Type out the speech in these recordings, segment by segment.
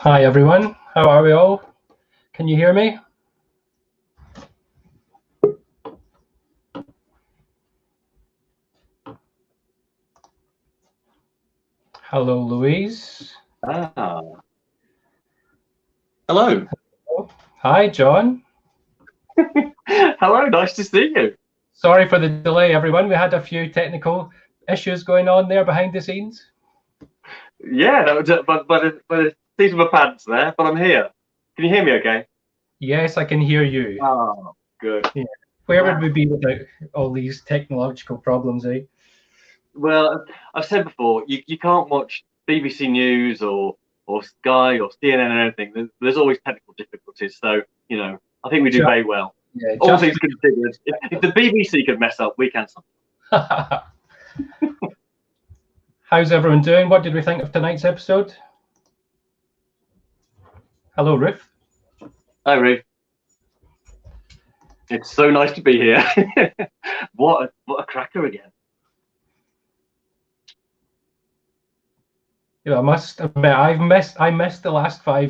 Hi everyone, how are we all? Can you hear me? Hello Louise. Ah. Hello. Oh, hi John. Hello, nice to see you. Sorry for the delay everyone, we had a few technical issues going on there behind the scenes. Yeah, but a seat of my pants there, but I'm here. Can you hear me okay? Yes, I can hear you. Oh, good. Yeah. Where would we be without all these technological problems, eh? Well, I've said before, you can't watch BBC News or Sky or CNN or anything. There's always technical difficulties. So, I think we do Just, very well. yeah, All just things considered, if the BBC could mess up, we can. How's everyone doing? What did we think of tonight's episode? Hello Ruth. Hi, Ruth. It's so nice to be here. What a cracker again. Yeah, I must admit, I missed the last 5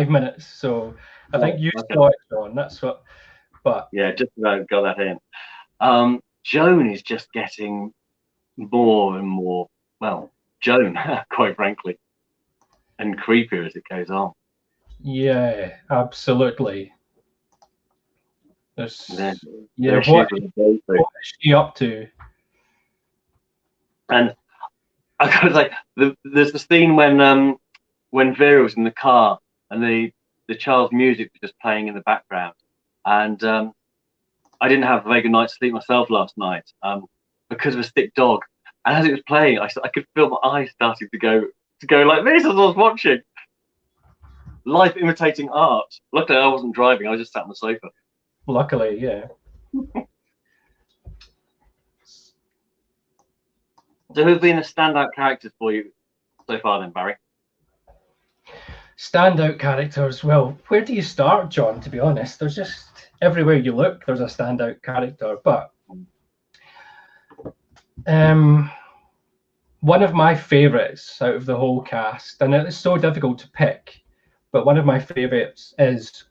minutes, so I think you Okay. saw it, John. That's what. But Yeah, just about got that in. Joan is just getting more and more, well, Joan, quite frankly, and creepier as it goes on. yeah, absolutely. There's There she is with the what is she up to? And I gotta say, there's the scene when Vera was in the car and the child's music was just playing in the background, and I didn't have a very good night's sleep myself last night because of a sick dog. And as it was playing, I could feel my eyes starting to go like this as I was watching. Life imitating art. Luckily, I wasn't driving. I was just sat on the sofa. Luckily, yeah. So, who've been the standout characters for you so far, then, Barry? Standout characters. Well, where do you start, John? To be honest, there's just everywhere you look, there's a standout character. But one of my favourites out of the whole cast, and it's so difficult to pick, but one of my favourites is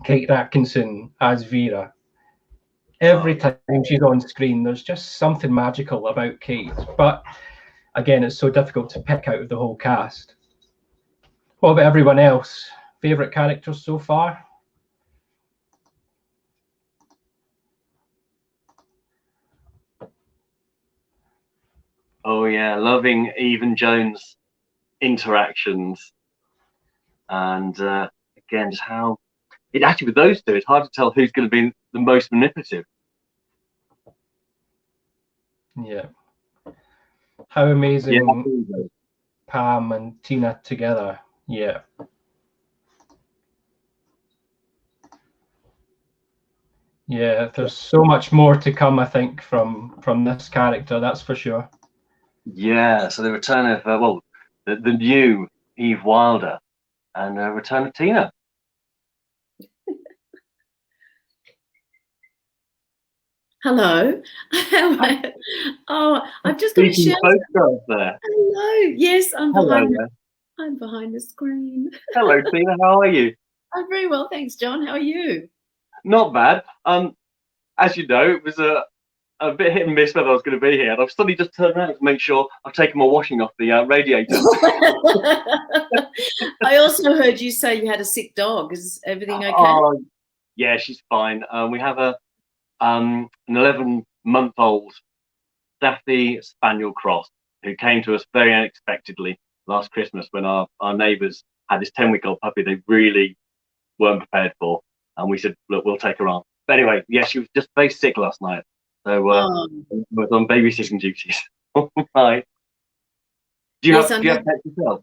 Kate Atkinson as Vera. Every time she's on screen, there's just something magical about Kate. But again, it's so difficult to pick out of the whole cast. What about everyone else? Favourite characters so far? Oh yeah, loving Eve and Joan's interactions, and again, just how it actually with those two, it's hard to tell who's going to be the most manipulative. Yeah. How amazing Yeah, Pam and Tina together. Yeah. Yeah, there's so much more to come, I think, from this character, that's for sure. Yeah, so the return of the new Eve Wilder and return of Tina. Hello. Oh, I've just got to share. Photographs there. Hello. Yes, I'm behind. Hello, I'm behind the screen. Hello, Tina. How are you? I'm very well, thanks, John. How are you? Not bad. As you know, it was a bit hit and miss whether I was going to be here, and I've suddenly just turned around to make sure I've taken my washing off the radiator. I also heard you say you had a sick dog. Is everything okay? Oh, yeah, she's fine. We have an 11-month-old Staffy Spaniel cross who came to us very unexpectedly last Christmas when our neighbours had this 10-week-old puppy they really weren't prepared for, and we said, look, we'll take her on. But anyway, yeah, she was just very sick last night, so was on babysitting duties. Right. Do you have pets yourself?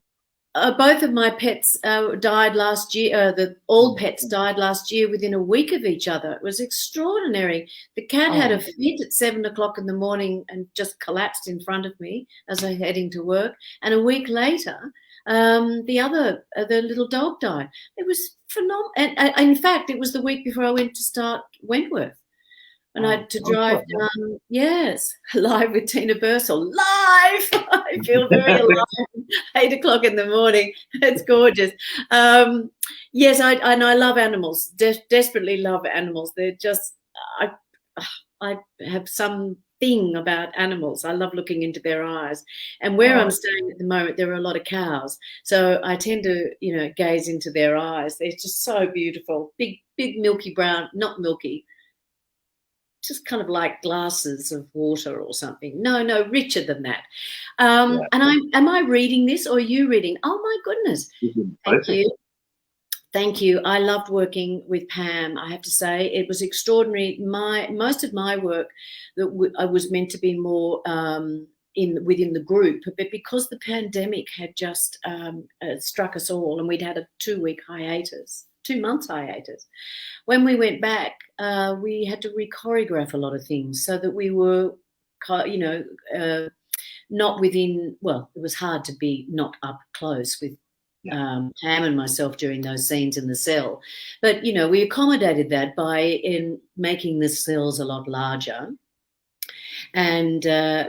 Both of my pets died last year. All pets died last year within a week of each other. It was extraordinary. The cat had a fit at 7 o'clock in the morning and just collapsed in front of me as I was heading to work. And a week later, the little dog died. It was phenomenal. And in fact, it was the week before I went to start Wentworth. And I had to drive down, yes, live with Tina Bursill. Live! I feel very alive. 8 o'clock in the morning. It's gorgeous. Yes, I love animals. Desperately love animals. They're just, I have some thing about animals. I love looking into their eyes. And where I'm staying at the moment, there are a lot of cows. So I tend to, gaze into their eyes. They're just so beautiful. Big, milky brown, not milky, just kind of like glasses of water or something. No, richer than that. And am I reading this or are you reading? Oh my goodness. Thank you. Thank you. I loved working with Pam. I have to say it was extraordinary. Most of my work that I was meant to be more within the group, but because the pandemic had just struck us all and we'd had a 2-month hiatus. When we went back, we had to re-choreograph a lot of things so that we were, not within. Well, it was hard to be not up close with Pam and myself during those scenes in the cell, but we accommodated that by making the cells a lot larger. And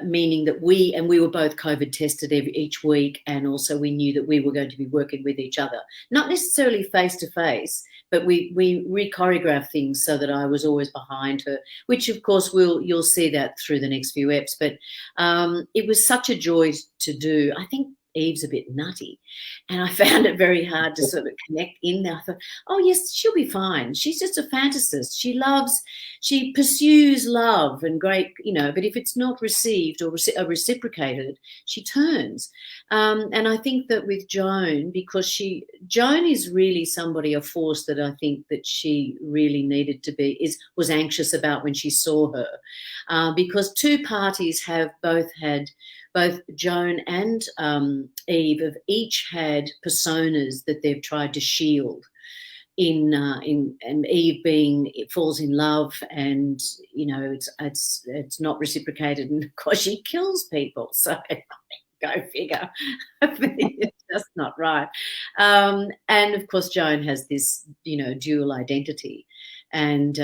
meaning that we were both COVID tested each week, and also we knew that we were going to be working with each other, not necessarily face to face, but we re-choreographed things so that I was always behind her, which of course you'll see that through the next few eps. But it was such a joy to do. I think Eve's a bit nutty, and I found it very hard to sort of connect in there. I thought, oh yes, she'll be fine. She's just a fantasist. She pursues love and great, but if it's not received or reciprocated, she turns. And I think that with Joan, because Joan is really somebody, a force that I think that she really needed to be, was anxious about when she saw her, because two parties have both Joan and Eve have each had personas that they've tried to shield. And Eve falls in love, and it's not reciprocated, and of course she kills people. So go figure, it's just not right. And of course Joan has this dual identity, and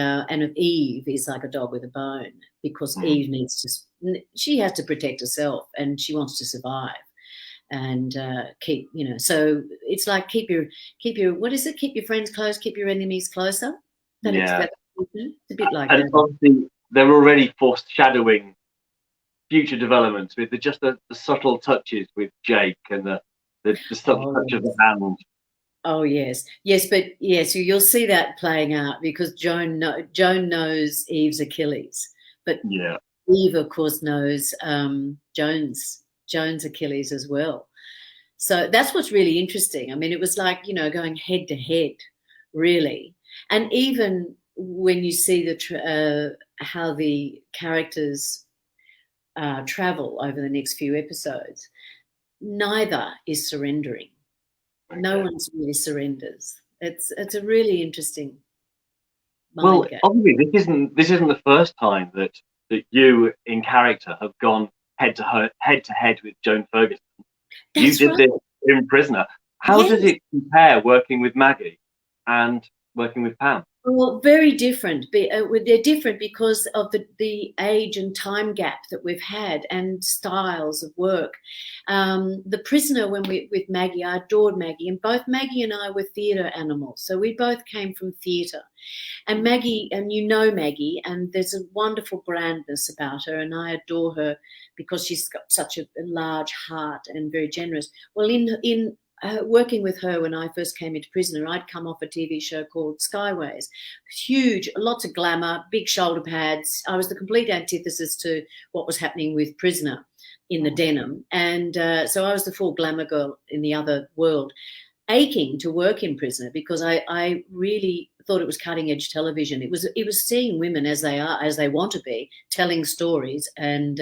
Eve is like a dog with a bone, because Eve she has to protect herself, and she wants to survive. And so it's like keep your what is it? Keep your friends close, keep your enemies closer. It's a bit like that. And obviously they're already foreshadowing future developments with the subtle touches with Jake and the subtle touch of the hand. Oh yes, but yes, you'll see that playing out, because Joan knows Eve's Achilles, but Eve of course knows Joan's Achilles as well. So that's what's really interesting. I mean, it was like, going head to head, really. And even when you see how the characters travel over the next few episodes, neither is surrendering. Okay. No one's really surrenders. It's a really interesting mind game. Obviously, this isn't the first time that you in character have gone head to head with Joan Ferguson. That's you did this in Prisoner. How does it compare working with Maggie and working with Pam? Well, very different. They're different because of the age and time gap that we've had, and styles of work. The Prisoner, with Maggie, I adored Maggie, and both Maggie and I were theatre animals, so we both came from theatre. And Maggie, and Maggie, and there's a wonderful blandness about her, and I adore her because she's got such a large heart and very generous. Well, in working with her when I first came into Prisoner, I'd come off a TV show called Skyways. Huge, lots of glamour, big shoulder pads. I was the complete antithesis to what was happening with Prisoner in the denim. And so I was the full glamour girl in the other world, aching to work in Prisoner, because I really thought it was cutting edge television. It was seeing women as they are, as they want to be, telling stories, and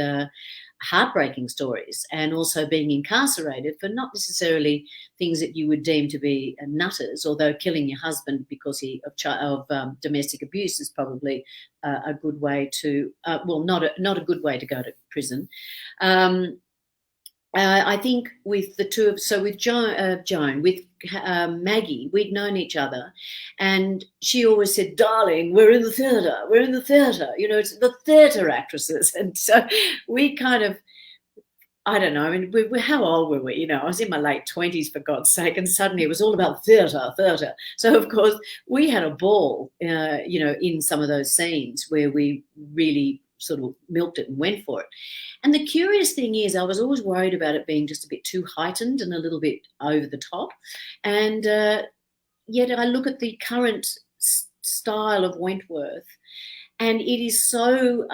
heartbreaking stories, and also being incarcerated for not necessarily things that you would deem to be nutters, although killing your husband because of domestic abuse is probably a good way to not a good way to go to prison. I think with the two of, so with Joan, with Maggie, we'd known each other, and she always said, "Darling, we're in the theatre. We're in the theatre. You know, it's the theatre actresses." And so we kind of, I don't know. I mean, how old were we? You know, I was in my late 20s, for God's sake, and suddenly it was all about theatre, theatre. So of course we had a ball, you know, in some of those scenes where we really sort of milked it and went for it. And the curious thing is, I was always worried about it being just a bit too heightened and a little bit over the top. And yet I look at the current style of Wentworth, and it is so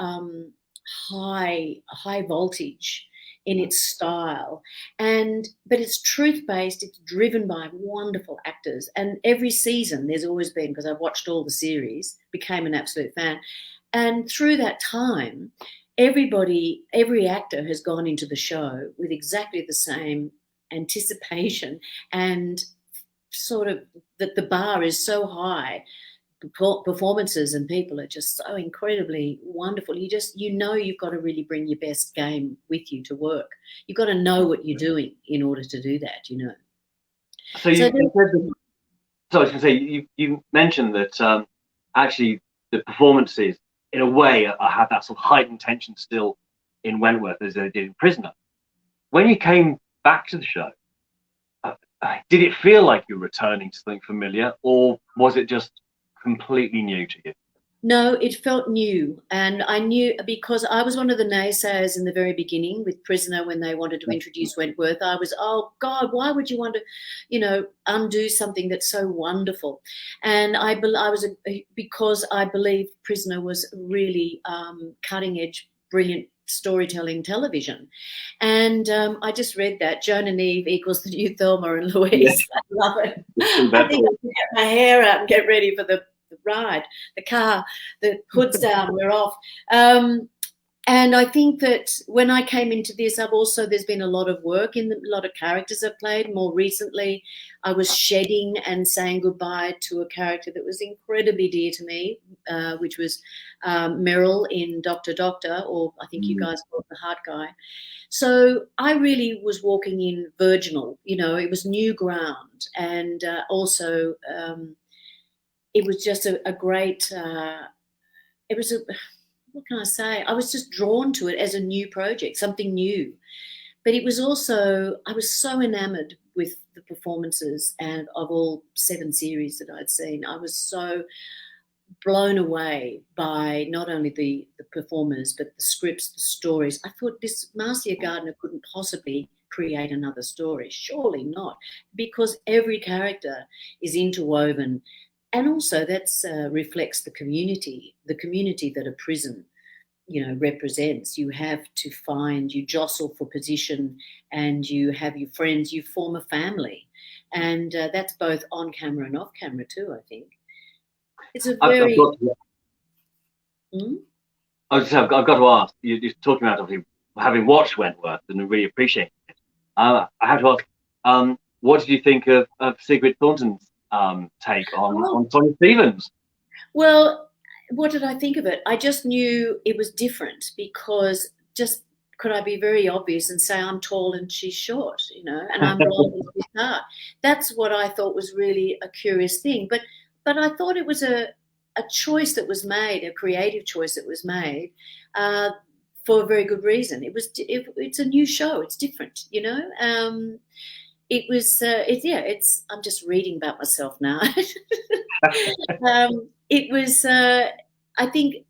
high voltage in its style, but it's truth-based. It's driven by wonderful actors, and every season there's always been, because I've watched all the series, became an absolute fan. And through that time, every actor has gone into the show with exactly the same anticipation, and sort of that the bar is so high. Performances and people are just so incredibly wonderful. You know you've got to really bring your best game with you to work. You've got to know what you're doing in order to do that, you know. So I was going to say, you mentioned that actually the performances, in a way, have that sort of heightened tension still in Wentworth as they did in Prisoner. When you came back to the show, did it feel like you were returning to something familiar, or was it just completely new to you? No, it felt new. And I knew, because I was one of the naysayers in the very beginning with Prisoner when they wanted to introduce Wentworth. I was, oh God, why would you want to, you know, undo something that's so wonderful? And because I believe Prisoner was really cutting edge, brilliant storytelling television. And I just read that Joan and Eve equals the new Thelma and Louise. Yeah. I love it. I think I can get my hair out and get ready for the ride, the car, the hood's down, we're off. And I think that when I came into this, there's been a lot of work in a lot of characters I've played. More recently, I was shedding and saying goodbye to a character that was incredibly dear to me, which was Meryl in Dr. Doctor, or I think you guys call it The Heart Guy. So I really was walking in virginal, you know, it was new ground. And also it was just a great, what can I say? I was just drawn to it as a new project, something new. But it was also, I was so enamoured with the performances and of all 7 series that I'd seen. I was so blown away by not only the performers, but the scripts, the stories. I thought this Marcia Gardner couldn't possibly create another story. Surely not, because every character is interwoven. And also that reflects the community that a prison, you know, represents. You have to you jostle for position, and you have your friends, you form a family. And that's both on camera and off camera too, I think. It's a very... I've got to ask, you're talking about obviously having watched Wentworth and really appreciating it. I have to ask, what did you think of Sigrid Thornton's take on Sonia Stevens? Well, what did I think of it? I just knew it was different, because just could I be very obvious and say I'm tall and she's short, you know, and I'm blonde and she's dark? That's what I thought was really a curious thing. But I thought it was a choice that was made, a creative choice that was made for a very good reason. It's a new show. It's different, you know. It was, I'm just reading about myself now. It was, I think,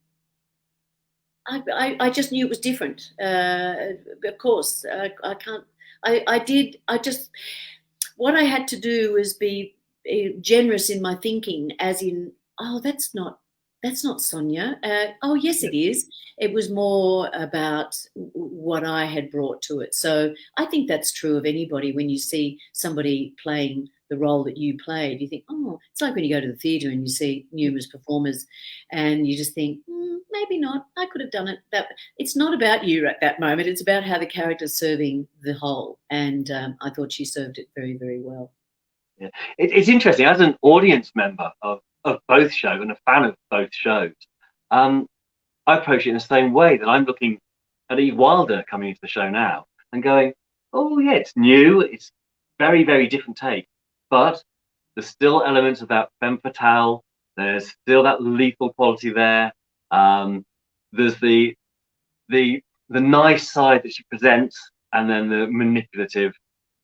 I just knew it was different. Of course, what I had to do was be generous in my thinking, as in, oh, that's not Sonia. Oh, yes, it is. It was more about what I had brought to it. So I think that's true of anybody. When you see somebody playing the role that you played, you think, oh, it's like when you go to the theatre and you see numerous performers and you just think, maybe not. I could have done it. It's not about you at that moment. It's about how the character's serving the whole. And I thought she served it very, very well. Yeah, it's interesting. As an audience member of both shows and a fan of both shows, I approach it in the same way, that I'm looking at Eve Wilder coming into the show now and going, oh yeah, it's new, it's very, very different take, but there's still elements of that femme fatale. There's still that lethal quality there. There's the nice side that she presents, and then the manipulative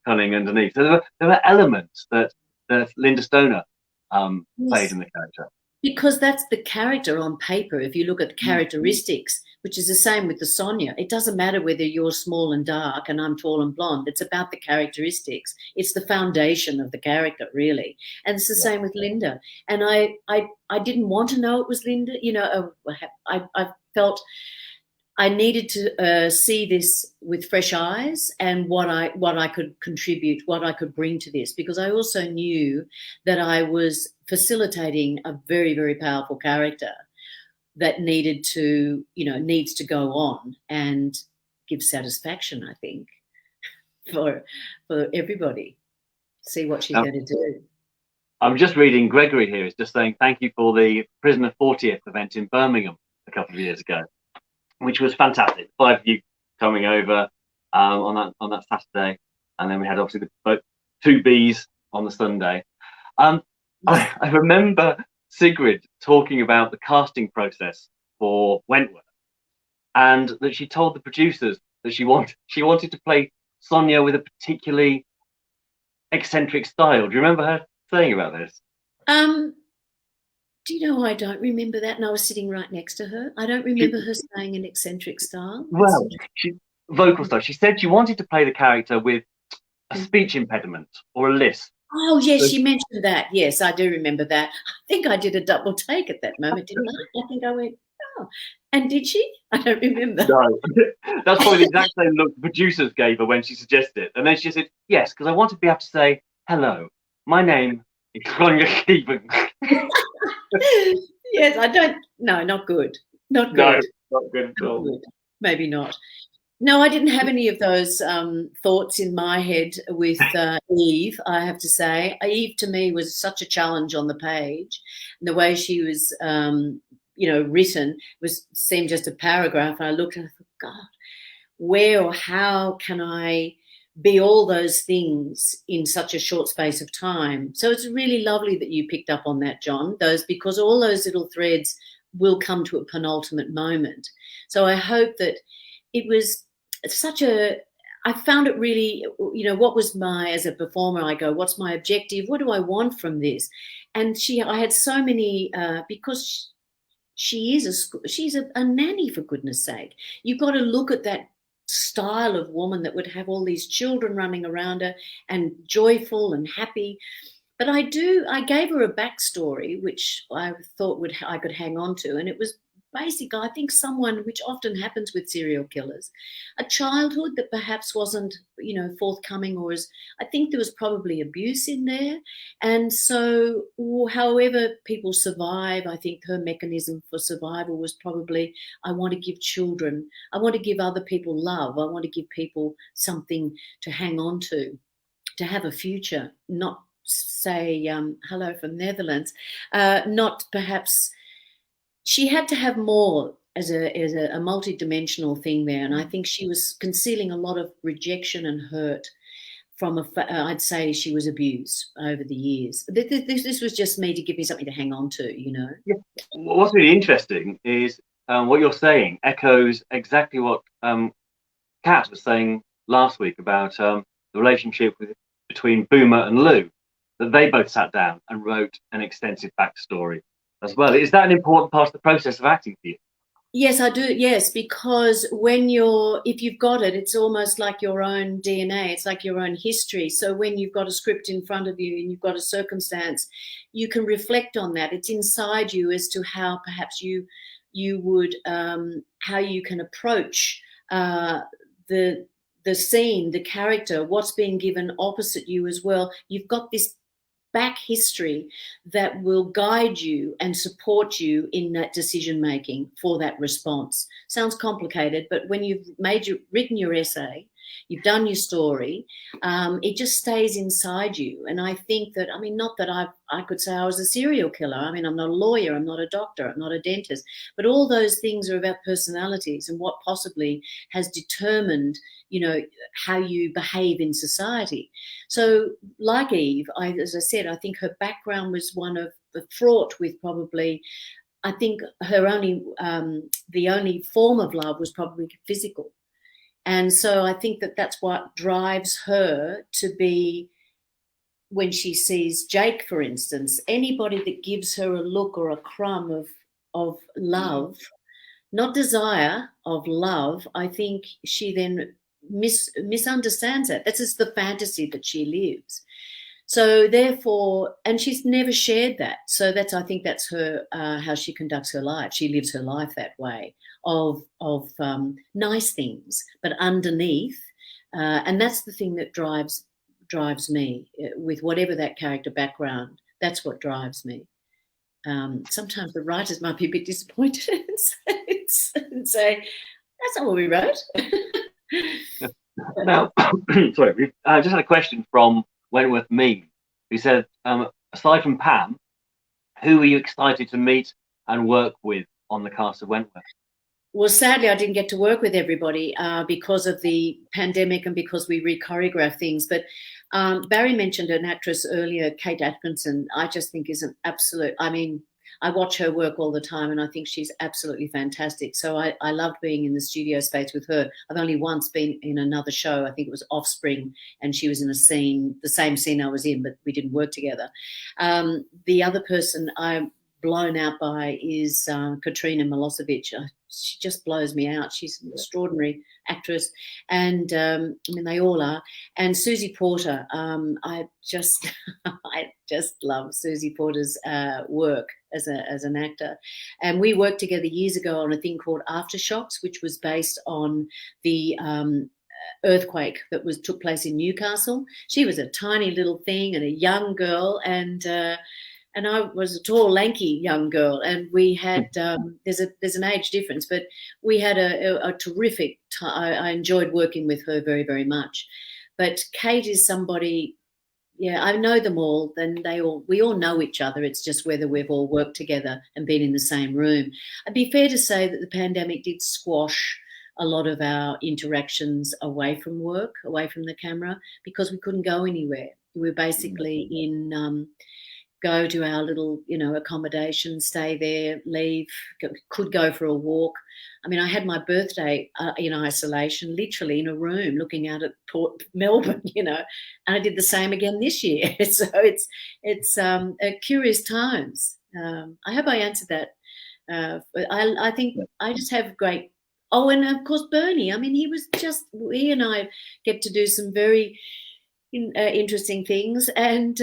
cunning underneath. So there were elements that Linda Stoner played in the character. Because that's the character on paper. If you look at the characteristics, which is the same with the Sonia, it doesn't matter whether you're small and dark and I'm tall and blonde. It's about the characteristics. It's the foundation of the character, really. And it's the same with Linda. And I didn't want to know it was Linda. You know, I felt I needed to see this with fresh eyes and what I could contribute, what I could bring to this, because I also knew that I was facilitating a very, very powerful character that needs to go on and give satisfaction, I think, for everybody. See what she's going to do. I'm just reading Gregory here is just saying thank you for the Prisoner 40th event in Birmingham a couple of years ago, which was fantastic. 5 of you coming over on that Saturday, and then we had obviously the 2 Bs on the Sunday. I remember Sigrid talking about the casting process for Wentworth, and that she told the producers that she wanted to play Sonia with a particularly eccentric style. Do you remember her saying about this? Do you know, I don't remember that, and I was sitting right next to her. I don't remember her saying an eccentric style. Well, vocal style. She said she wanted to play the character with a speech impediment or a lisp. Oh, yes, she mentioned that. Yes, I do remember that. I think I did a double take at that moment, didn't I? I think I went, oh, and did she? I don't remember. No, that's probably the exact same look the producers gave her when she suggested it. And then she said, yes, because I want to be able to say, hello, my name is Nicole Kidman. Yes, I don't. No, not good. Not good. No, not good at all. Good. Maybe not. No, I didn't have any of those thoughts in my head with Eve, I have to say. Eve, to me, was such a challenge on the page. And the way she was, written seemed just a paragraph. And I looked and I thought, God, where or how can I be all those things in such a short space of time? So it's really lovely that you picked up on that, John, because all those little threads will come to a penultimate moment. So I hope that it was I found it really, what was as a performer, I go, what's my objective? What do I want from this? And I had so many, because she's a nanny, for goodness sake. You've got to look at that style of woman that would have all these children running around her and joyful and happy. But I gave her a backstory, which I thought I could hang on to. And it was basic, I think, someone, which often happens with serial killers, a childhood that perhaps wasn't, forthcoming, I think there was probably abuse in there. And so however people survive, I think her mechanism for survival was probably, I want to give other people love. I want to give people something to hang on to have a future, not say, hello from Netherlands, not perhaps. She had to have more as a multi-dimensional thing there, and I think she was concealing a lot of rejection and hurt from I'd say she was abused over the years. This was just me to give me something to hang on to, Yeah. What's really interesting is what you're saying echoes exactly what Kat was saying last week about the relationship between Boomer and Lou, that they both sat down and wrote an extensive backstory as well. Is that an important part of the process of acting for you? Yes, I do. Yes, because if you've got it, it's almost like your own DNA. It's like your own history. So when you've got a script in front of you and you've got a circumstance, you can reflect on that. It's inside you as to how perhaps you would, how you can approach the scene, the character, what's being given opposite you as well. You've got this back history that will guide you and support you in that decision making for that response. Sounds complicated, but when you've written your essay You've done your story. It just stays inside you. And I think that, I mean, not that I could say I was a serial killer. I mean, I'm not a lawyer. I'm not a doctor. I'm not a dentist. But all those things are about personalities and what possibly has determined, you know, how you behave in society. So like Eve, as I said, I think her background was one of fraught with probably, I think her only, the only form of love was probably physical. And so I think that that's what drives her to be, when she sees Jake, for instance, anybody that gives her a look or a crumb of love, not desire, of love, I think she then misunderstands that. That's just the fantasy that she lives. So therefore, and she's never shared that. So that's, I think that's her, how she conducts her life. She lives her life that way, of nice things, but underneath, and that's the thing that drives me, with whatever that character background. That's what drives me. Sometimes the writers might be a bit disappointed and say, that's not what we wrote. Now, sorry, we've just had a question from Wentworth Meme, who said, aside from Pam, who were you excited to meet and work with on the cast of Wentworth? Well, sadly, I didn't get to work with everybody because of the pandemic and because we re-choreographed things. But Barry mentioned an actress earlier, Kate Atkinson. I just think is an absolute, I mean, I watch her work all the time and I think she's absolutely fantastic. So I loved being in the studio space with her. I've only once been in another show. I think it was Offspring, and she was in a scene, the same scene I was in, but we didn't work together. The other person I'm blown out by is Katrina Milosevic. She just blows me out. She's an extraordinary actress, and I mean, they all are. And Susie Porter, I just love Susie Porter's work as an actor. And we worked together years ago on a thing called Aftershocks, which was based on the earthquake that took place in Newcastle. She was a tiny little thing and a young girl, and I was a tall, lanky young girl, and we had there's an age difference, but we had a terrific time. I enjoyed working with her very, very much. But Kate is somebody, yeah, I know them all, and we all know each other. It's just whether we've all worked together and been in the same room. It'd be fair to say that the pandemic did squash a lot of our interactions away from work, away from the camera, because we couldn't go anywhere. We were basically in go to our little, accommodation, stay there, leave, could go for a walk. I mean, I had my birthday in isolation, literally in a room looking out at Port Melbourne, and I did the same again this year. So it's curious times. I hope I answered that. I think I just have great. Oh, and of course Bernie. I mean, he and I get to do some very interesting things, and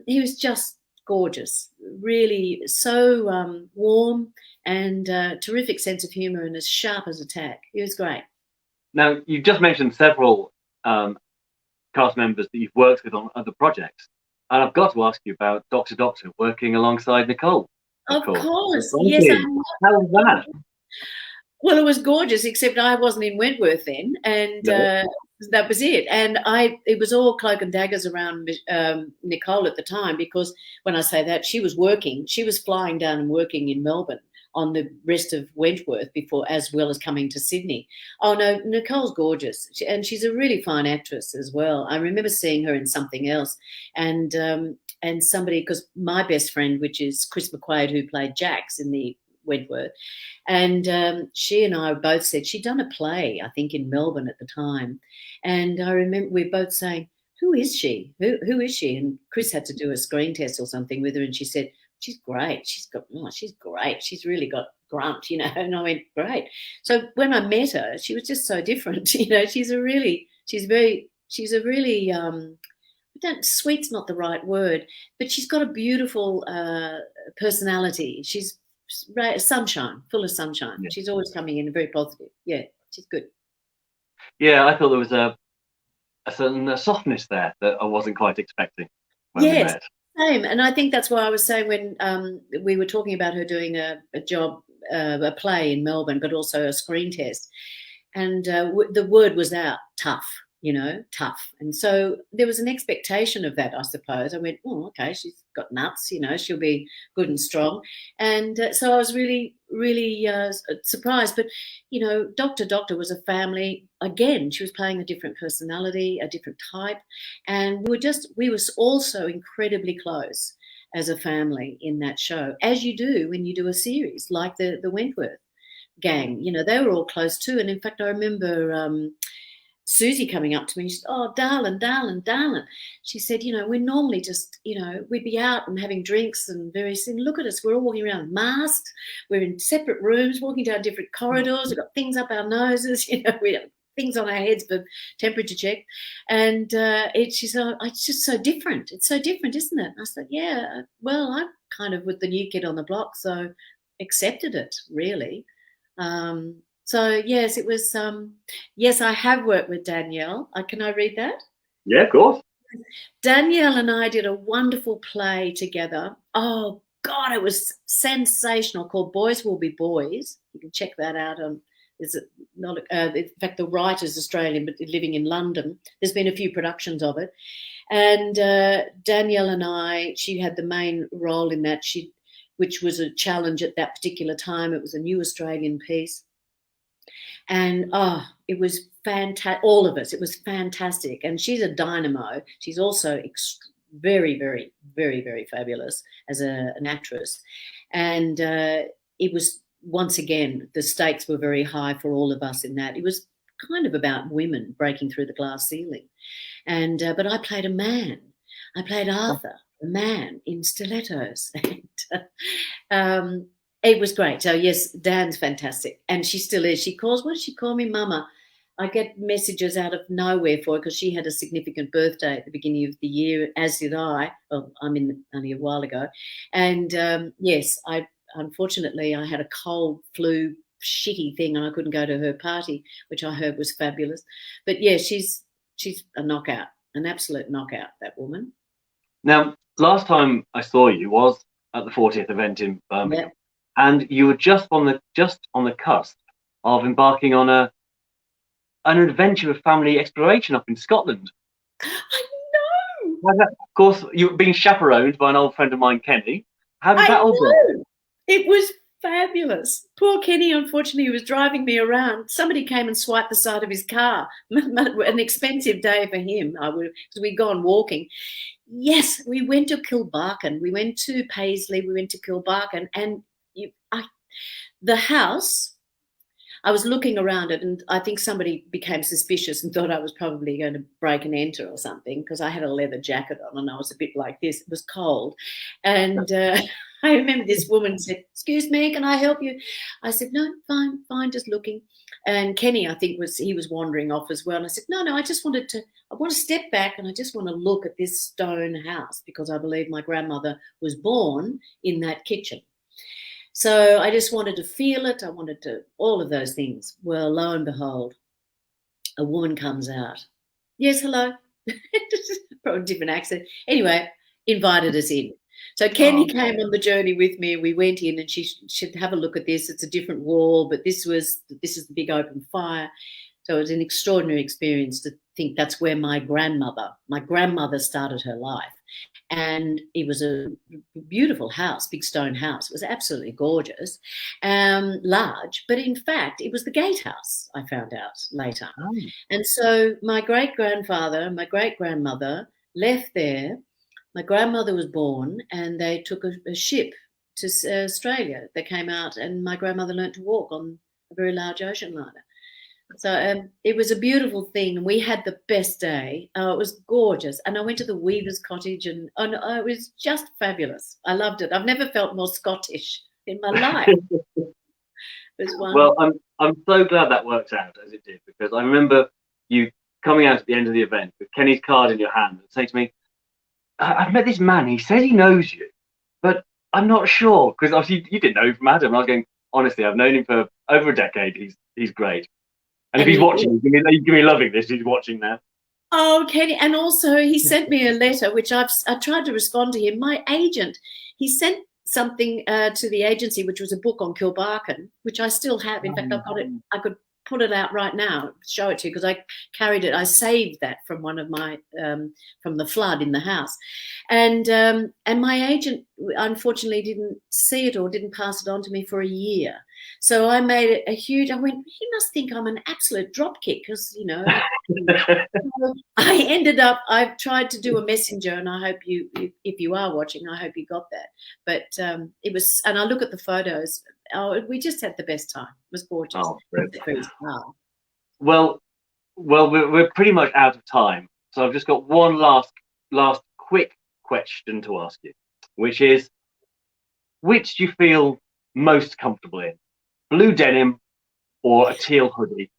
he was just gorgeous, really so warm, and terrific sense of humour, and as sharp as a tack. It was great. Now, you've just mentioned several cast members that you've worked with on other projects, and I've got to ask you about Dr. Doctor working alongside Nicole. Of course, yes. How was that? Well, it was gorgeous, except I wasn't in Wentworth then, and that was it. And it was all cloak and daggers around Nicole at the time, because when I say that, she was working. She was flying down and working in Melbourne on the rest of Wentworth before, as well as coming to Sydney. Oh, no, Nicole's gorgeous. And she's a really fine actress as well. I remember seeing her in something else. And somebody, because my best friend, which is Chris McQuaid, who played Jax in the Wentworth, and she and I both said she'd done a play, I think, in Melbourne at the time, and I remember we both saying, who is she? Who is she? And Chris had to do a screen test or something with her, and she said, she's great. She's great. She's really got grunt, and I went, great. So when I met her, she was just so different. She's a really sweet's not the right word, but she's got a beautiful personality. She's sunshine, full of sunshine. Yeah. She's always coming in very positive. Yeah, she's good. Yeah, I thought there was a certain softness there that I wasn't quite expecting when we met. Same. And I think that's why I was saying when we were talking about her doing a play in Melbourne, but also a screen test, and the word was out, tough. tough. And so there was an expectation of that, I suppose. I went, oh, okay, she's got nuts, she'll be good and strong. And so I was really, really surprised. But, Doctor was a family. Again, she was playing a different personality, a different type. And we were all so incredibly close as a family in that show, as you do when you do a series like the Wentworth Gang. They were all close too. And in fact, I remember Susie coming up to me, she said, oh, darling. She said, we're normally just, we'd be out and having drinks and look at us, we're all walking around masked, we're in separate rooms, walking down different corridors, we've got things up our noses, we have things on our heads for temperature check. And she said, oh, it's just so different. It's so different, isn't it? And I said, yeah, well, I'm kind of with the new kid on the block, so accepted it, really. So, yes, it was, yes, I have worked with Danielle. Can I read that? Yeah, of course. Danielle and I did a wonderful play together. Oh, God, it was sensational, called Boys Will Be Boys. You can check that out. In fact, the writer's Australian, but living in London. There's been a few productions of it. And Danielle and I, she had the main role in that, which was a challenge at that particular time. It was a new Australian piece. And it was fantastic. All of us, it was fantastic. And she's a dynamo. She's also very, very, very, very fabulous as an actress. And it was, once again, the stakes were very high for all of us in that. It was kind of about women breaking through the glass ceiling. And but I played a man. I played Arthur, a man in stilettos. And it was great. So, yes, Dan's fantastic. And she still is. What does she call me? Mama. I get messages out of nowhere for her because she had a significant birthday at the beginning of the year, as did I. Well, only a while ago. And, yes, unfortunately, I had a cold, flu, shitty thing and I couldn't go to her party, which I heard was fabulous. But, yeah, she's a knockout, an absolute knockout, that woman. Now, last time I saw you was at the 40th event in Birmingham. Yeah. And you were just on the cusp of embarking on an adventure of family exploration up in Scotland. I know. Of course, you were being chaperoned by an old friend of mine, Kenny. How did that all go? It was fabulous. Poor Kenny, unfortunately, was driving me around. Somebody came and swiped the side of his car. An expensive day for him, because we'd gone walking. Yes, we went to Kilbarcan. We went to Paisley. We went to Kilbarcan. And the house, I was looking around it and I think somebody became suspicious and thought I was probably going to break and enter or something because I had a leather jacket on and I was a bit like this. It was cold. And I remember this woman said, excuse me, can I help you? I said, no, fine, just looking. And Kenny, I think, he was wandering off as well. And I said, no, I want to step back and I just want to look at this stone house because I believe my grandmother was born in that kitchen. So I just wanted to feel it. I wanted to, all of those things. Well, lo and behold, a woman comes out. Yes, hello. Probably a different accent. Anyway, invited us in. So Kenny came on the journey with me and we went in and she should have a look at this. It's a different wall, but this is the big open fire. So it was an extraordinary experience to think that's where my grandmother started her life. And it was a beautiful house, big stone house. It was absolutely gorgeous, large. But in fact, it was the gatehouse, I found out later. Oh. And so my great-grandfather and my great-grandmother left there. My grandmother was born and they took a ship to Australia. They came out and my grandmother learnt to walk on a very large ocean liner. So it was a beautiful thing. We had the best day. It was gorgeous. And I went to the Weaver's cottage and it was just fabulous. I loved it. I've never felt more Scottish in my life. It was wonderful. Well, I'm so glad that worked out as it did because I remember you coming out at the end of the event with Kenny's card in your hand and saying to me, I've met this man. He says he knows you, but I'm not sure because obviously you didn't know him from Adam. And I was going, honestly, I've known him for over a decade. He's great. And if he's watching, he's going to be loving this. He's watching now. Oh, Kenny. And also he sent me a letter, which I tried to respond to him. My agent, he sent something to the agency, which was a book on Kilbarcan, which I still have. In fact, I've got it. I could put it out right now, show it to you, because I carried it. I saved that from one of my from the flood in the house, and my agent unfortunately didn't see it or didn't pass it on to me for a year. So I made it a huge. I went, he must think I'm an absolute dropkick, because I ended up. I've tried to do a messenger, and I hope you, if you are watching, I hope you got that. But it was, and I look at the photos. Oh, we just had the best time. It was gorgeous. Oh, well, we're pretty much out of time, so I've just got one last quick question to ask you, which is, which do you feel most comfortable in, blue denim or a teal hoodie?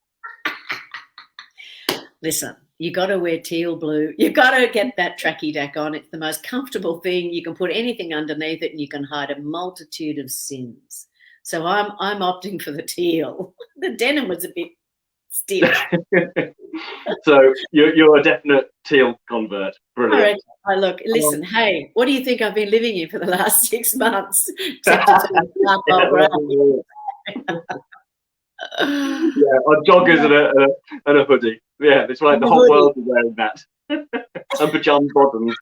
Listen, you got to wear teal blue. You got to get that tracky dack on. It's the most comfortable thing. You can put anything underneath it, and you can hide a multitude of sins. So I'm opting for the teal. The denim was a bit stiff. So you're a definite teal convert. Brilliant. I look, listen, hey, what do you think I've been living in for the last 6 months? Except to turn dark brown. Yeah, on joggers and a hoodie. Yeah, it's like the whole world is wearing that. And pajama bottoms.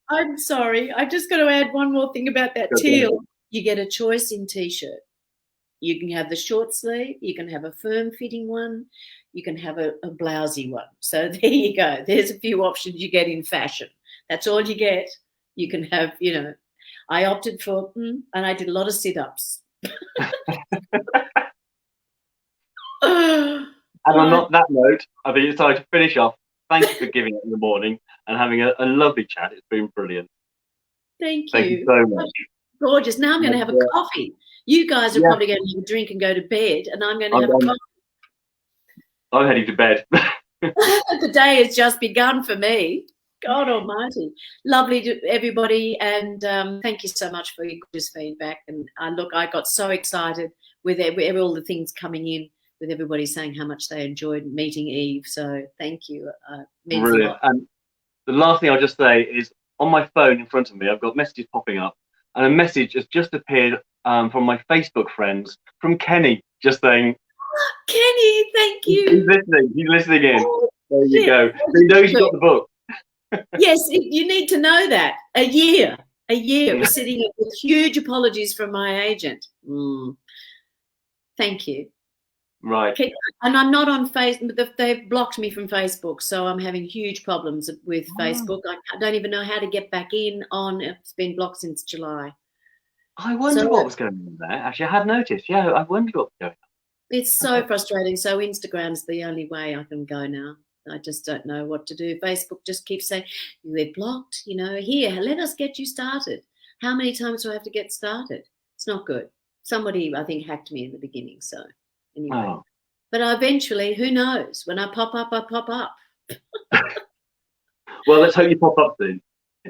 I'm sorry. I've just got to add one more thing about that teal. You get a choice in T-shirt. You can have the short sleeve. You can have a firm fitting one. You can have a blousy one. So there you go. There's a few options you get in fashion. That's all you get. You can have, I opted for, and I did a lot of sit-ups. And on that note, I've decided to finish off. Thank you for giving it in the morning and having a lovely chat. It's been brilliant. Thank you so much. Gorgeous. Now I'm going to have a coffee. You guys are probably going to have a drink and go to bed, and I'm going to have a coffee. I'm heading to bed. The day has just begun for me. God almighty. Lovely to everybody, and thank you so much for your good feedback. And I got so excited with all the things coming in, with everybody saying how much they enjoyed meeting Eve. So thank you. Brilliant. And the last thing I'll just say is, on my phone in front of me, I've got messages popping up, and a message has just appeared from my Facebook friends, from Kenny, just saying, Kenny, thank you. He's listening in. Oh, there you go. He knows you got the book. Yes, you need to know that. A year. It was sitting with huge apologies from my agent. Thank you. Right. And I'm not on Facebook. They've blocked me from Facebook, so I'm having huge problems with Facebook. I don't even know how to get back in on. It's been blocked since July. I wonder what was going on there. Actually, I had noticed. Yeah, I wondered what was going on. It's so frustrating. So Instagram's the only way I can go now. I just don't know what to do. Facebook just keeps saying, we're blocked, here, let us get you started. How many times do I have to get started? It's not good. Somebody, I think, hacked me in the beginning. So anyway, But eventually, who knows? When I pop up, I pop up. Well, let's hope you pop up soon.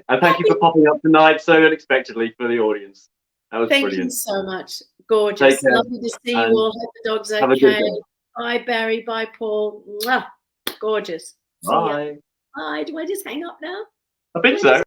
And thank you for popping up tonight so unexpectedly for the audience. That was brilliant. Thank you so much. Gorgeous. Lovely to see you all. Hope the dog's okay. Bye, Barry. Bye, Paul. Mwah. Gorgeous. Bye. Bye. Do I just hang up now? I think so.